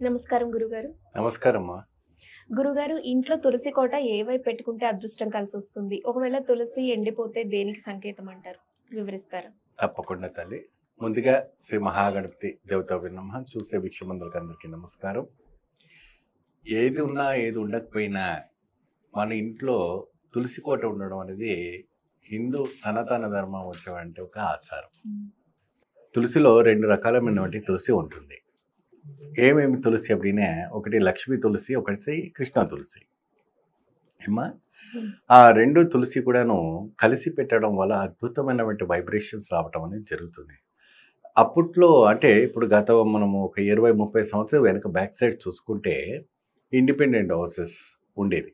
నమస్కారం గురుగారు. నమస్కారమ్మా. గురుగారు, ఇంట్లో తులసి కోట ఏ వైపు పెట్టుకుంటే అదృష్టం కలిసొస్తుంది? ఒకవేళ తులసి ఎండిపోతే దేనికి సంకేతం అంటారు? వివరిస్తారా? తప్పకుండా తల్లి. ముందుగా శ్రీ మహాగణపతి దేవతాభ్యో నమః. చూసే వీక్షమందరికి అందరికీ నమస్కారం. ఏది ఉన్నా ఏది ఉండకపోయినా మన ఇంట్లో తులసి కోట ఉండడం అనేది హిందూ సనాతన ధర్మం వచ్చేవంటి ఒక ఆచారం. తులసిలో 2 రకాలమైనటువంటి తులసి ఉంటుంది. ఏమేమి తులసి అప్పుడినే ఒకటి లక్ష్మీ తులసి, ఒకటి కృష్ణ తులసి. ఏమ్మా? ఆ 2 తులసి కూడాను కలిసి పెట్టడం వల్ల అద్భుతమైనటువంటి వైబ్రేషన్స్ రావటం అనేది జరుగుతుంది. అప్పట్లో అంటే ఇప్పుడు మనము ఒక 20, 30 సంవత్సరాలు వెనక బ్యాక్ సైడ్ చూసుకుంటే ఇండిపెండెంట్ హౌసెస్ ఉండేది.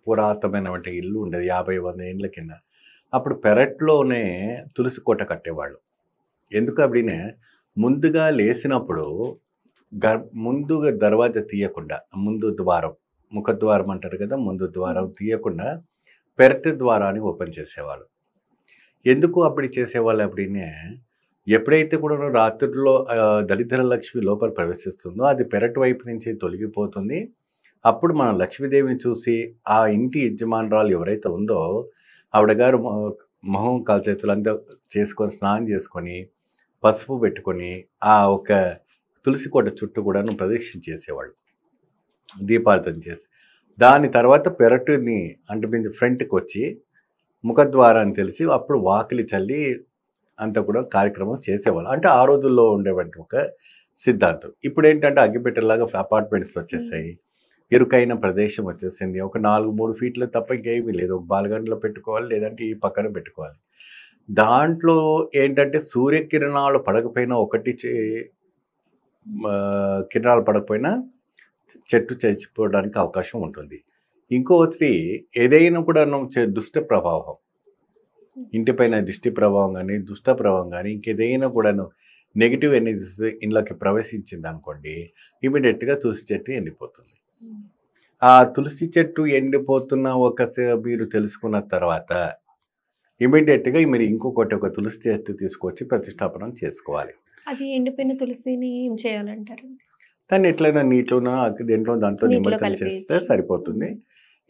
పురాతనమైనటువంటి ఇల్లు ఉండేది 50, 100 ఏళ్ళ కింద. అప్పుడు పెరట్లోనే తులసి కోట కట్టేవాళ్ళు. ఎందుకు అప్పుడినే ముందుగా లేసినప్పుడు ముందుగా దర్వాజా తీయకుండా ముందు ద్వారం, ముఖద్వారం అంటారు కదా, ముందు ద్వారం తీయకుండా పెరటి ద్వారాన్ని ఓపెన్ చేసేవాళ్ళు. ఎందుకు అప్పుడు చేసేవాళ్ళు అప్పుడినే ఎప్పుడైతే కూడా రాత్రుల్లో దరిద్ర లక్ష్మి లోపల ప్రవేశిస్తుందో అది పెరటి వైపు నుంచి తొలగిపోతుంది. అప్పుడు మనం లక్ష్మీదేవిని చూసి ఆ ఇంటి యజమానురాలు ఎవరైతే ఉందో ఆవిడ గారు మొహం కాల్చేతులంతా చేసుకొని స్నానం చేసుకొని పసుపు పెట్టుకొని ఆ ఒక తులసి కోట చుట్టూ కూడాను ప్రదక్షిణ చేసేవాళ్ళు, దీపార్థన చేసి. దాని తర్వాత పెరటిని అంటే ఫ్రంట్కి వచ్చి ముఖద్వారాన్ని తెలిసి అప్పుడు వాకిలి చల్లి అంతా కూడా కార్యక్రమం చేసేవాళ్ళు. అంటే ఆ రోజుల్లో ఉండేవంటి ఒక సిద్ధాంతం. ఇప్పుడు ఏంటంటే అగ్గిపెట్టెలాగా అపార్ట్మెంట్స్ వచ్చేసాయి, ఇరుకైన ప్రదేశం వచ్చేసింది. ఒక 4-3 ఫీట్లు తప్ప ఇంకేమీ లేదు. ఒక బాల్గంటలో పెట్టుకోవాలి, లేదంటే ఈ పక్కన పెట్టుకోవాలి. దాంట్లో ఏంటంటే సూర్యకిరణాలు పడకపోయినా కిరణాలు పడకపోయినా చెట్టు చచ్చిపోవడానికి అవకాశం ఉంటుంది. ఇంకోటి ఏదైనా కూడా దుష్ట ప్రభావం, ఇంటిపైన దిష్టి ప్రభావం కానీ దుష్ట ప్రభావం కానీ ఇంకేదైనా కూడాను నెగిటివ్ ఎనర్జీస్ ఇంట్లోకి ప్రవేశించింది అనుకోండి, ఇమీడియట్గా తులసి చెట్టు ఎండిపోతుంది. ఆ తులసి చెట్టు ఎండిపోతున్న మీరు తెలుసుకున్న తర్వాత ఇమీడియట్గా మీరు ఇంకొకటి ఒక తులసి చెట్టు తీసుకొచ్చి ప్రతిష్టాపనం చేసుకోవాలి. అది ఎండిపోయిన తులసిని ఏం చేయాలంటారు? దాన్ని ఎట్లయినా నీటిలోనో దాంట్లో నిమజ్జనం చేస్తే సరిపోతుంది.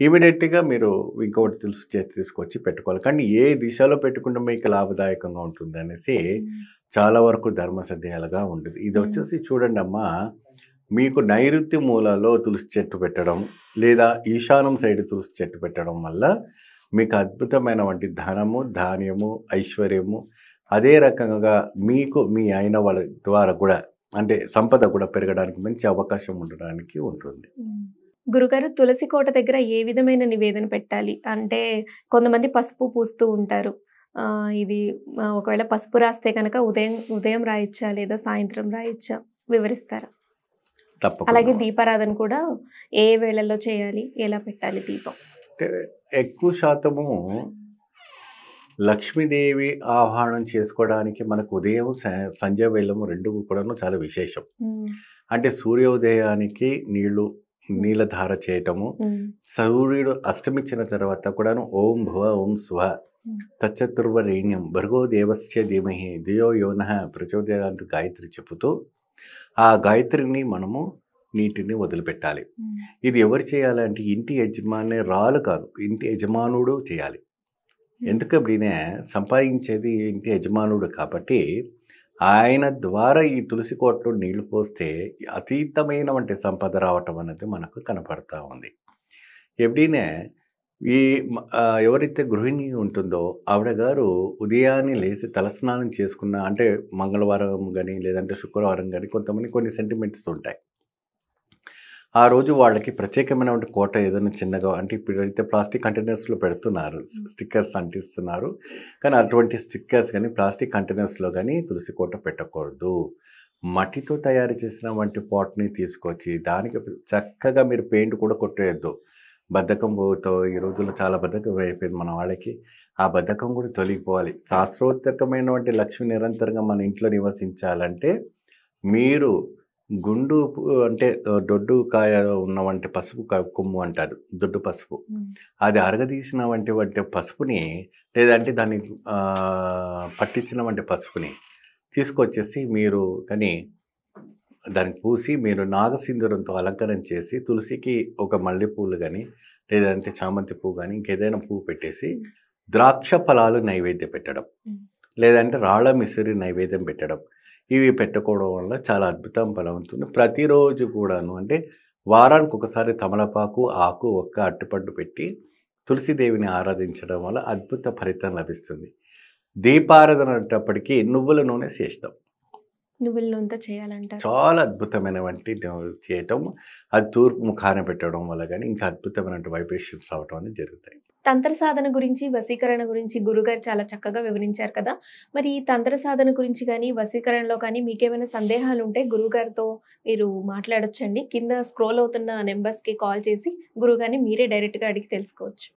ఇమీడియట్గా మీరు ఇంకొకటి తులసి చెట్టు తీసుకొచ్చి పెట్టుకోవాలి. కానీ ఏ దిశలో పెట్టుకుంటే మీకు లాభదాయకంగా ఉంటుంది అనేసి చాలా వరకు ధర్మ సందేహాలుగా ఉంటుంది. ఇది వచ్చేసి చూడండి అమ్మా, మీకు నైరుతి మూలలో తులసి చెట్టు పెట్టడం లేదా ఈశాన్యం సైడ్ తులసి చెట్టు పెట్టడం వల్ల మీకు అద్భుతమైనటువంటి ధనము, ధాన్యము, ఐశ్వర్యము, అదే రకంగా మీకు మీ అయిన వాళ్ళ ద్వారా కూడా అంటే సంపద కూడా పెరగడానికి మంచి అవకాశం ఉండడానికి ఉంటుంది. గురుగారు, తులసి కోట దగ్గర ఏ విధమైన నివేదన పెట్టాలి? అంటే కొంతమంది పసుపు పూస్తూ ఉంటారు. ఇది ఒకవేళ పసుపు రాస్తే కనుక ఉదయం రాయొచ్చా లేదా సాయంత్రం రాయొచ్చా? వివరిస్తారా? తప్పకుండా. అలాగే దీపారాధన కూడా ఏ వేళల్లో చేయాలి, ఎలా పెట్టాలి దీపం? అంటే ఎక్కువ శాతము లక్ష్మీదేవి ఆహ్వానం చేసుకోవడానికి మనకు ఉదయం సంధ్య వేళము 2 కూడాను చాలా విశేషం. అంటే సూర్యోదయానికి నీళ్ళధార చేయటము, సూర్యుడు అస్తమించిన తర్వాత కూడాను ఓం భువ ఓం స్వ తచ్చతుర్వరేణ్యం భర్గో దేవస్య ధీమహి ధియో యోనః ప్రచోదయాత్ అంటూ గాయత్రి చెబుతూ ఆ గాయత్రిని మనము నీటిని వదిలిపెట్టాలి. ఇది ఎవరు చేయాలంటే ఇంటి యజమాని రాలు కాదు, ఇంటి యజమానుడు చేయాలి. ఎందుకంటే సంపాదించేది ఇంటి యజమానుడు కాబట్టి ఆయన ద్వారా ఈ తులసి కోటలో నీళ్లు పోస్తే అతీతమైనటువంటి సంపద రావటం అనేది మనకు కనపడతా ఉంది. ఎప్పుడైనా ఎవరైతే గృహిణి ఉంటుందో ఆవిడ గారు ఉదయాన్నే లేచి తలస్నానం చేసుకున్న అంటే మంగళవారం కానీ లేదంటే శుక్రవారం కానీ కొన్ని సెంటిమెంట్స్ ఉంటాయి. ఆ రోజు వాళ్ళకి ప్రత్యేకమైనటువంటి కోట ఏదైనా చిన్నగా అంటే ఇప్పుడైతే ప్లాస్టిక్ కంటైనర్స్లో పెడుతున్నారు, స్టిక్కర్స్ అంటిస్తున్నారు. కానీ అటువంటి స్టిక్కర్స్ కానీ ప్లాస్టిక్ కంటైనర్స్లో కానీ తులసి కోట పెట్టకూడదు. మట్టితో తయారు చేసిన వంటి పాట్ని తీసుకొచ్చి దానికి చక్కగా మీరు పెయింట్ కూడా కొట్టేయద్దు. బద్ధకం పోతో ఈ రోజుల్లో చాలా బద్ధకం అయిపోయింది మన వాళ్ళకి. ఆ బద్ధకం కూడా తొలగిపోవాలి. శాస్త్రోత్తరమైనటువంటి లక్ష్మి నిరంతరంగా మన ఇంట్లో నివసించాలంటే మీరు గుండు అంటే దొడ్డు కాయ ఉన్న వంటి పసుపు కొమ్ము అంటారు, దొడ్డు పసుపు. అది అరగదీసిన వంటి పసుపుని లేదంటే దాన్ని పట్టించిన వంటి పసుపుని తీసుకొచ్చేసి మీరు కానీ దానికి పూసి మీరు నాగసింధూరంతో అలంకరణ చేసి తులసికి ఒక మల్లెపూలు కానీ లేదంటే చామంతి పువ్వు కానీ ఇంకేదైనా పువ్వు పెట్టేసి ద్రాక్ష ఫలాలు నైవేద్యం పెట్టడం లేదంటే రాళ్ళ మిసిరి నైవేద్యం పెట్టడం ఇవి పెట్టుకోవడం వల్ల చాలా అద్భుతం ఫలం ఉంటుంది. ప్రతిరోజు కూడాను అంటే వారానికి ఒకసారి తమలపాకు ఆకు ఒక్క అట్టుపండు పెట్టి తులసిదేవిని ఆరాధించడం వల్ల అద్భుత ఫలితం లభిస్తుంది. దీపారాధన అనేటప్పటికీ నువ్వుల నూనె శ్రేష్టం. నువ్వుల నూనెతో చేయాలంటారు. చాలా అద్భుతమైనవంటి చేయటం అది తూర్పు ముఖాన పెట్టడం వల్ల కానీ ఇంకా అద్భుతమైన వైబ్రేషన్స్ రావడం అనేది జరుగుతాయి. తంత్ర సాధన గురించి, వశీకరణ గురించి గురుగారు చాలా చక్కగా వివరించారు కదా! మరి ఈ తంత్ర సాధన గురించి కానీ, వశీకరణలో కానీ మీకేమైనా సందేహాలు ఉంటే గురువుగారితో మీరు మాట్లాడొచ్చండి. కింద స్క్రోల్ అవుతున్న నెంబర్స్‌కి కాల్ చేసి గురువుగారిని మీరే డైరెక్ట్‌గా అడిగి తెలుసుకోవచ్చు.